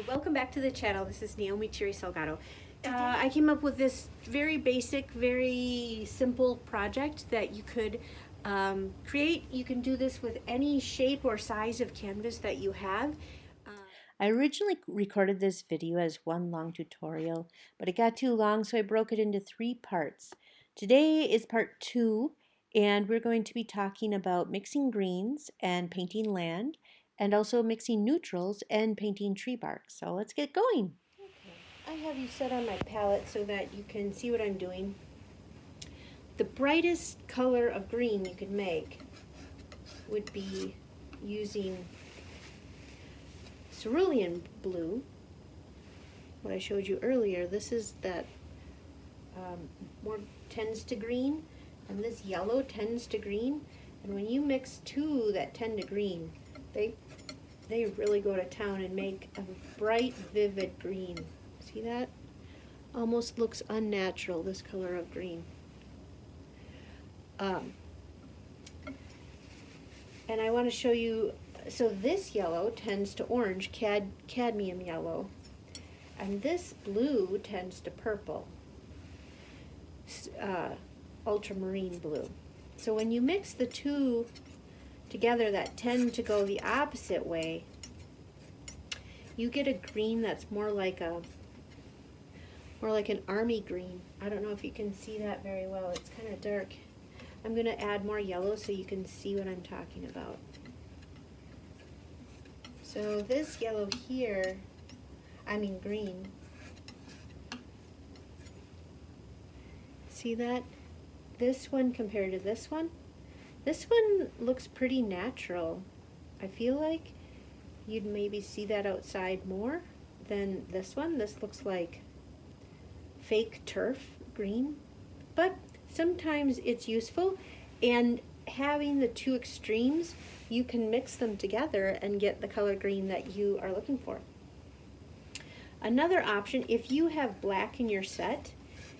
Welcome back to the channel. This is Naomi Chiri Salgado. I came up with this very basic, very simple project that you could create. You can do this with any shape or size of canvas that you have. I originally recorded this video as one long tutorial, but it got too long, so I broke it into 3 parts. Today is part 2, and we're going to be talking about mixing greens and painting land, and also mixing neutrals and painting tree bark. So let's get going. I have you set on my palette so that you can see what I'm doing. The brightest color of green you could make would be using cerulean blue, what I showed you earlier. This is that more tends to green, and this yellow tends to green. And when you mix two that tend to green, they really go to town and make a bright, vivid green. See that? Almost looks unnatural, this color of green. And I want to show you, so this yellow tends to orange, cadmium yellow, and this blue tends to purple, ultramarine blue. So when you mix the two together that tend to go the opposite way, you get a green that's more like an army green. I don't know if you can see that very well. It's kind of dark. I'm going to add more yellow so you can see what I'm talking about. So this yellow here, green. See that? This one compared to this one looks pretty natural. I feel like you'd maybe see that outside more than this one. This looks like fake turf green, but sometimes it's useful, and having the two extremes, you can mix them together and get the color green that you are looking for. Another option, if you have black in your set,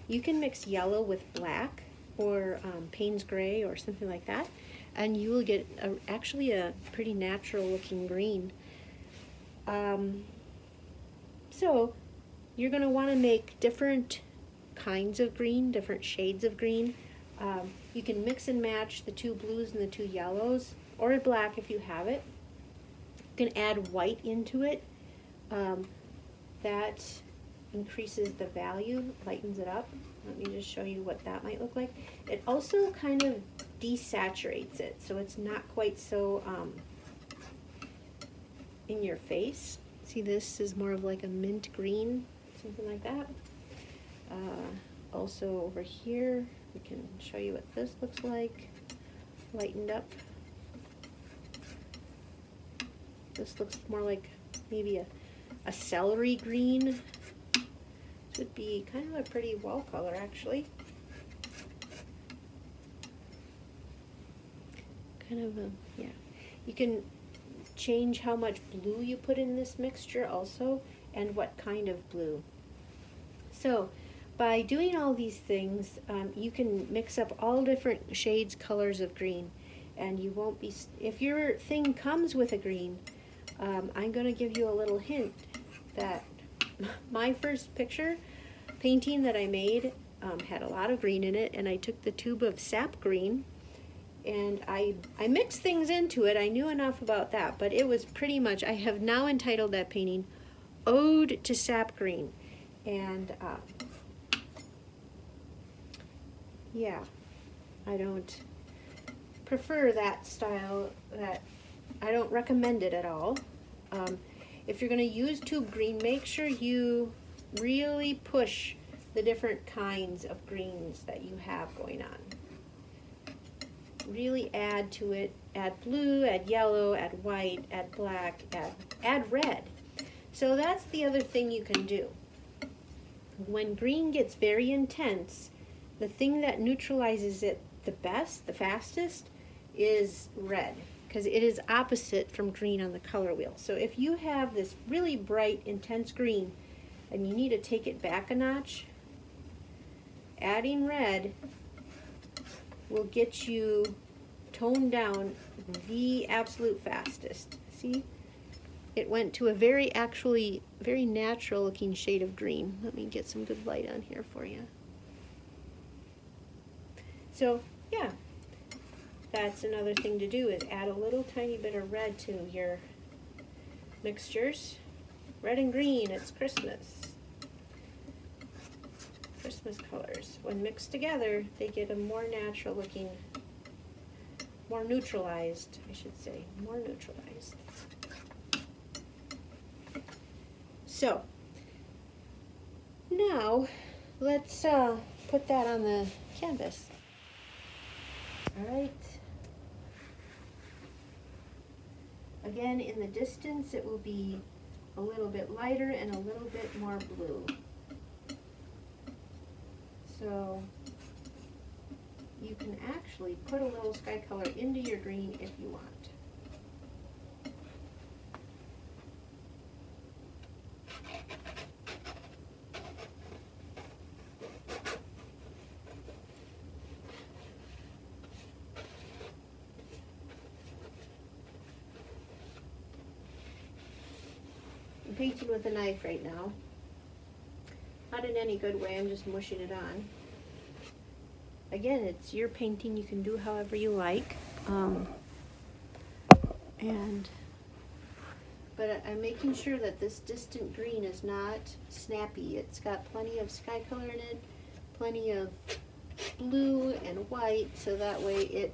you can mix yellow with black or Payne's gray or something like that, and you will get actually a pretty natural looking green. So you're going to want to make different kinds of green, different shades of green. You can mix and match the two blues and the two yellows, or black if you have it. You can add white into it. That increases the value, lightens it up. Let me just show you what that might look like. It also kind of desaturates it, so it's not quite so in your face. See, this is more of like a mint green, something like that. Also over here, we can show you what this looks like, lightened up. This looks more like maybe a celery green. This would be kind of a pretty wall color, actually. Kind of yeah. You can change how much blue you put in this mixture also, and what kind of blue. So by doing all these things, you can mix up all different shades, colors of green, and you won't be, if your thing comes with a green, I'm going to give you a little hint that my first picture painting that I made had a lot of green in it, and I took the tube of sap green and I mixed things into it. I knew enough about that, but it was pretty much, I have now entitled that painting Ode to Sap Green. And yeah, I don't prefer that style. That I don't recommend it at all. If you're going to use tube green, make sure you really push the different kinds of greens that you have going on. Really add to it. Add blue, add yellow, add white, add black, add red. So that's the other thing you can do. When green gets very intense, the thing that neutralizes it the best, the fastest, is red, because it is opposite from green on the color wheel. So if you have this really bright, intense green and you need to take it back a notch, adding red will get you toned down the absolute fastest. See? it went to a very natural looking shade of green. Let me get some good light on here for you. So yeah, that's another thing to do, is add a little tiny bit of red to your mixtures. Red and green, it's Christmas. Christmas colors. When mixed together, they get a more natural looking, more neutralized, I should say, more neutralized. So, now let's put that on the canvas. All right. Again, in the distance, it will be a little bit lighter and a little bit more blue. So you can actually put a little sky color into your green if you want. I'm painting with a knife right now. Not in any good way, I'm just mushing it on. Again, it's your painting, you can do however you like. But I'm making sure that this distant green is not snappy. It's got plenty of sky color in it, plenty of blue and white, so that way it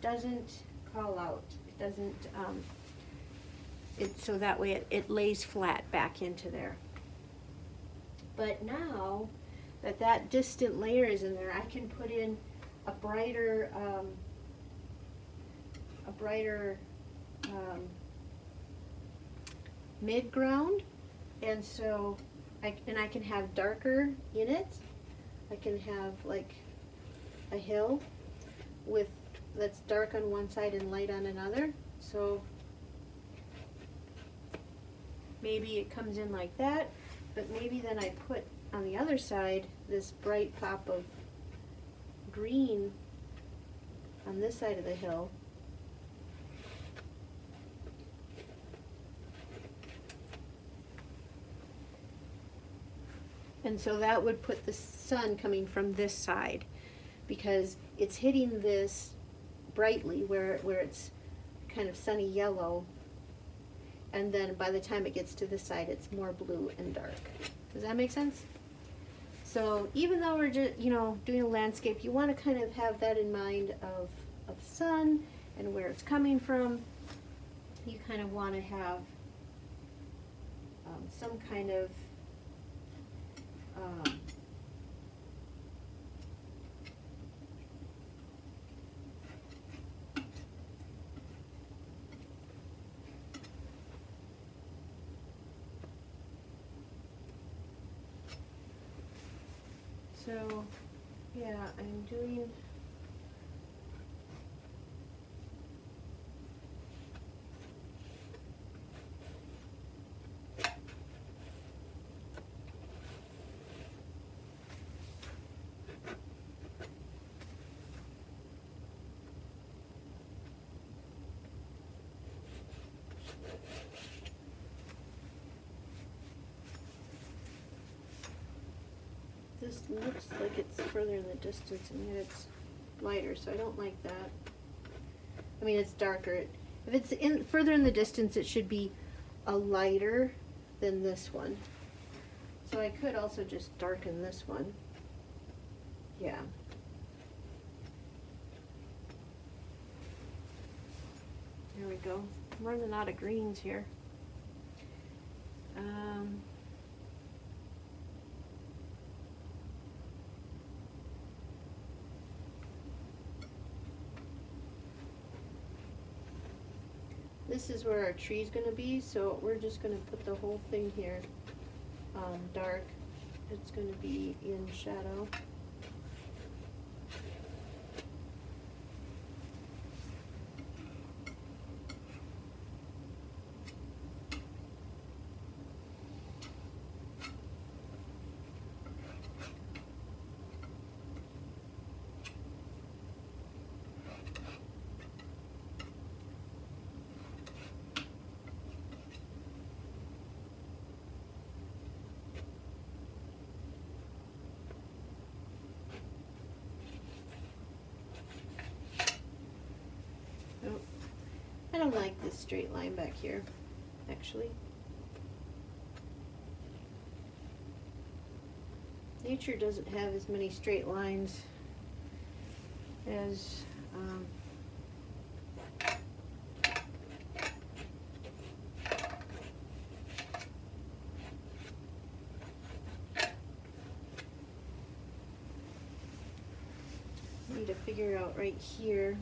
doesn't call out. It doesn't, so that way it lays flat back into there. But now that that distant layer is in there, I can put in a brighter mid-ground, and so I can have darker in it. I can have like a hill with that's dark on one side and light on another. So maybe it comes in like that, but maybe then I put on the other side this bright pop of green on this side of the hill. And so that would put the sun coming from this side, because it's hitting this brightly where it's kind of sunny yellow, and then by the time it gets to this side, it's more blue and dark. Does that make sense? So even though we're just, doing a landscape, you want to kind of have that in mind of sun and where it's coming from. You kind of want to have some kind of so yeah, I'm doing this looks like it's further in the distance and yet it's lighter, so I don't like that. I mean, it's darker. If it's further in the distance, it should be a lighter than this one. So I could also just darken this one. Yeah. There we go. I'm running out of greens here. This is where our tree's going to be, so we're just going to put the whole thing here dark. It's going to be in shadow. of like this straight line back here, actually. Nature doesn't have as many straight lines as need to figure out right here.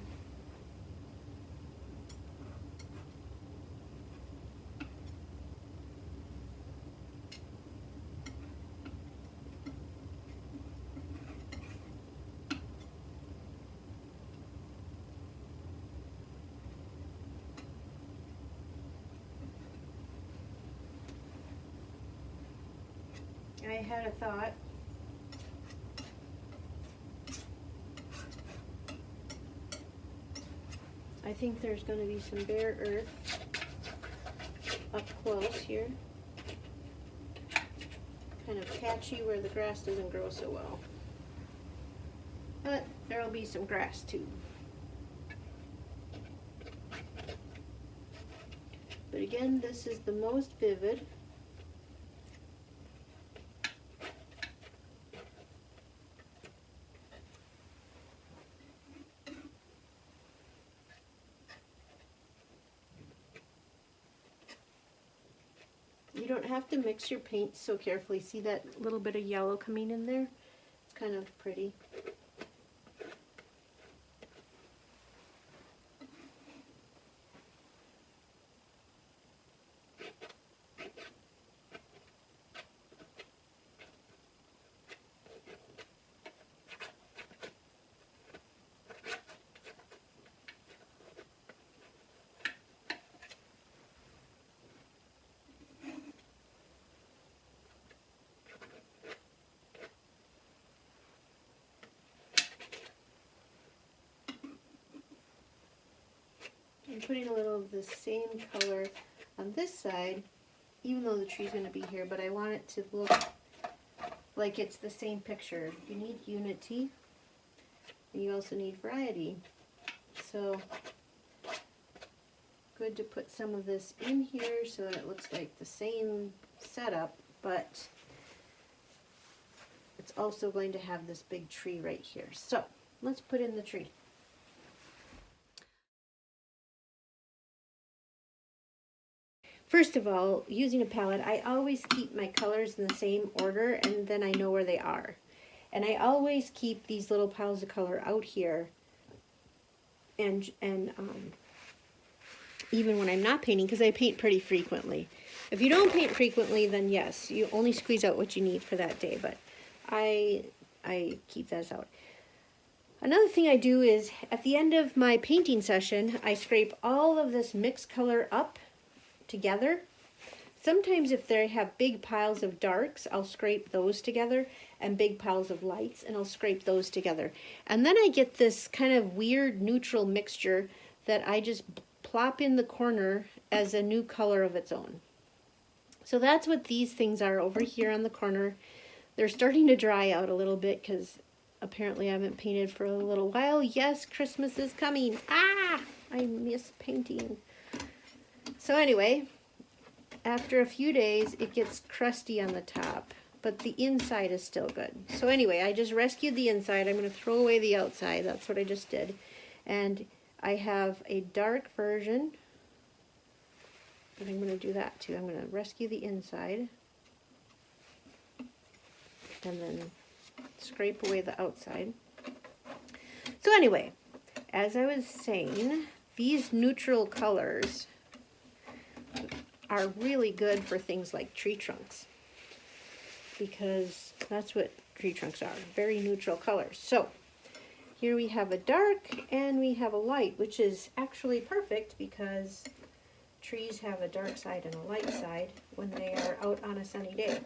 I had a thought. I think there's going to be some bare earth up close here. Kind of patchy where the grass doesn't grow so well. But there will be some grass too. But again, this is the most vivid. You don't have to mix your paint so carefully. See that little bit of yellow coming in there? It's kind of pretty. I'm putting a little of the same color on this side, even though the tree's going to be here, but I want it to look like it's the same picture. You need unity, and you also need variety. So, good to put some of this in here so that it looks like the same setup, but it's also going to have this big tree right here. So, let's put in the tree. First of all, using a palette, I always keep my colors in the same order, and then I know where they are. And I always keep these little piles of color out here, and even when I'm not painting, because I paint pretty frequently. If you don't paint frequently, then yes, you only squeeze out what you need for that day, but I keep those out. Another thing I do is, at the end of my painting session, I scrape all of this mixed color up together. Sometimes if they have big piles of darks, I'll scrape those together, and big piles of lights, and I'll scrape those together. And then I get this kind of weird neutral mixture that I just plop in the corner as a new color of its own. So that's what these things are over here on the corner. They're starting to dry out a little bit because apparently I haven't painted for a little while. Yes, Christmas is coming. Ah, I miss painting. So anyway, after a few days, it gets crusty on the top, but the inside is still good. So anyway, I just rescued the inside. I'm going to throw away the outside. That's what I just did. And I have a dark version, and I'm going to do that too. I'm going to rescue the inside, and then scrape away the outside. So anyway, as I was saying, these neutral colors are really good for things like tree trunks, because that's what tree trunks are, very neutral colors. So here we have a dark and we have a light, which is actually perfect because trees have a dark side and a light side when they are out on a sunny day.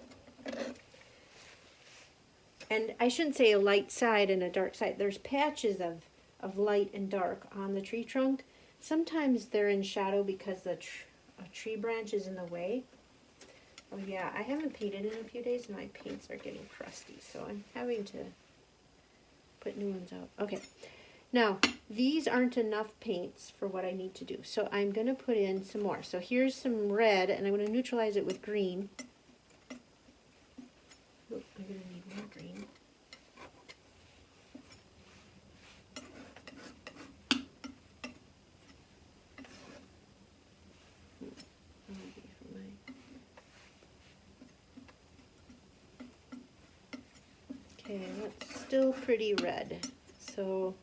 And I shouldn't say a light side and a dark side. There's patches of light and dark on the tree trunk. Sometimes they're in shadow because the a tree branch is in the way. Oh yeah, I haven't painted in a few days and my paints are getting crusty, so I'm having to put new ones out. Okay, Now, these aren't enough paints for what I need to do, so I'm going to put in some more. So here's some red, and I'm going to neutralize it with green. Oh, I'm going to need more green. Okay, that's still pretty red. So,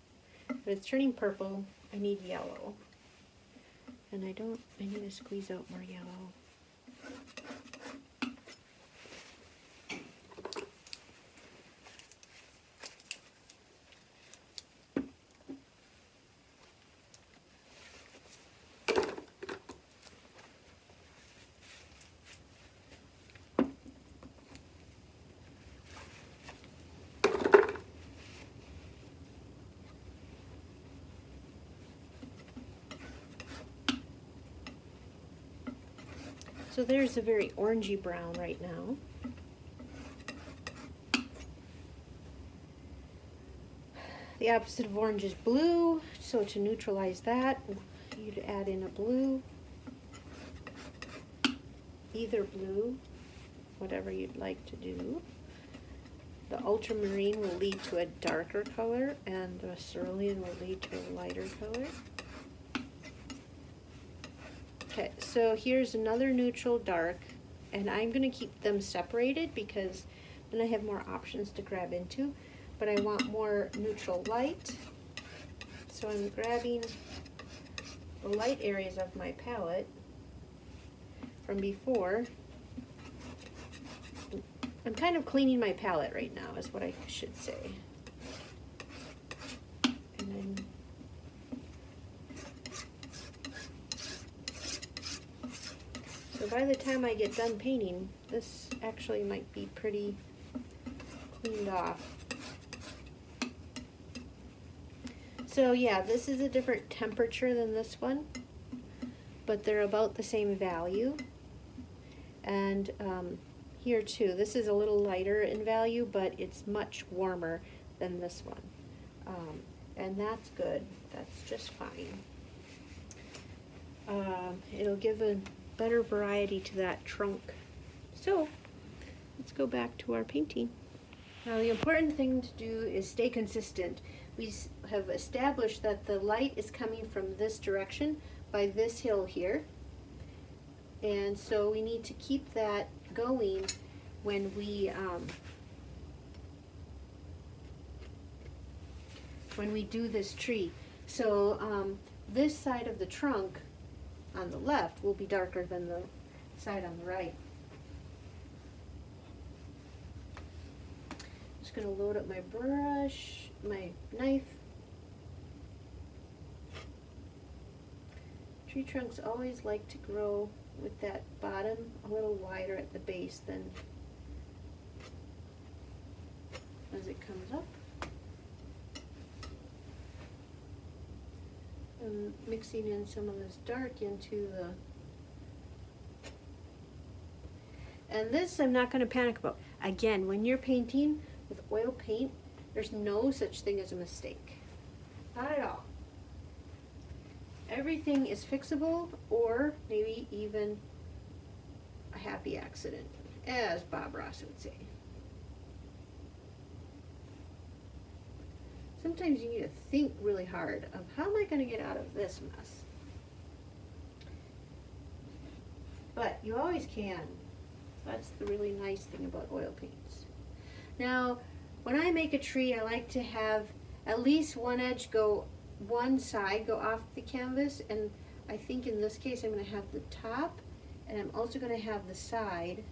but it's turning purple. I need yellow. And I need to squeeze out more yellow. So there's a very orangey brown right now. The opposite of orange is blue, so to neutralize that, you'd add in a blue, either blue, whatever you'd like to do. The ultramarine will lead to a darker color, and the cerulean will lead to a lighter color. Okay, so here's another neutral dark, and I'm going to keep them separated because then I have more options to grab into, but I want more neutral light, so I'm grabbing the light areas of my palette from before. I'm kind of cleaning my palette right now is what I should say. And then so by the time I get done painting, this actually might be pretty cleaned off. So yeah, this is a different temperature than this one, but they're about the same value. And here too, this is a little lighter in value, but it's much warmer than this one. And that's good. That's just fine. It'll give a better variety to that trunk. So let's go back to our painting. Now the important thing to do is stay consistent. We have established that the light is coming from this direction by this hill here. And so we need to keep that going when we do this tree. So this side of the trunk on the left will be darker than the side on the right. Just going to load up my brush, my knife. Tree trunks always like to grow with that bottom a little wider at the base than as it comes up. I'm mixing in some of this dark into the, and this I'm not going to panic about. Again, when you're painting with oil paint, there's no such thing as a mistake. Not at all. Everything is fixable, or maybe even a happy accident, as Bob Ross would say. Sometimes you need to think really hard of how am I going to get out of this mess. But you always can. That's the really nice thing about oil paints. Now, when I make a tree, I like to have at least one edge go, one side go off the canvas, and I think in this case I'm going to have the top, and I'm also going to have the side.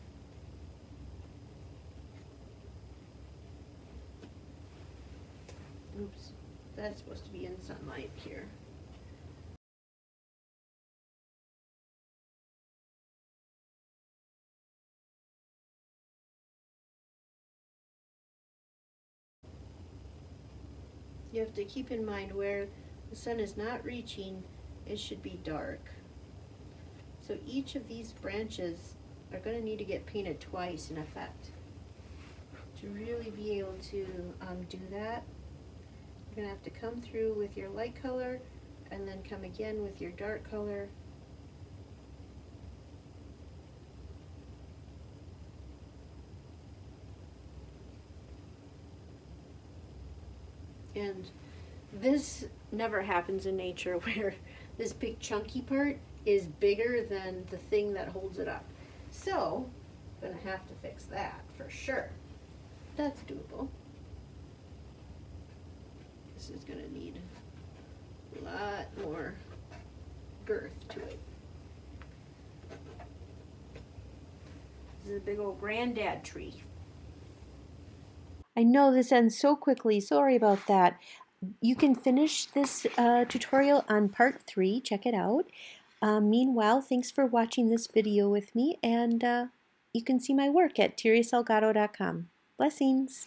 Oops, that's supposed to be in sunlight here. You have to keep in mind where the sun is not reaching, it should be dark. So each of these branches are going to need to get painted twice in effect. To really be able to do that, You're going to have to come through with your light color and then come again with your dark color. And this never happens in nature where this big chunky part is bigger than the thing that holds it up. So, I'm gonna have to fix that for sure. That's doable. This is gonna need a lot more girth to it. This is a big old granddad tree. I know this ends so quickly. Sorry about that. You can finish this tutorial on part 3. Check it out. Meanwhile, thanks for watching this video with me, and you can see my work at TerrySalgado.com. Blessings!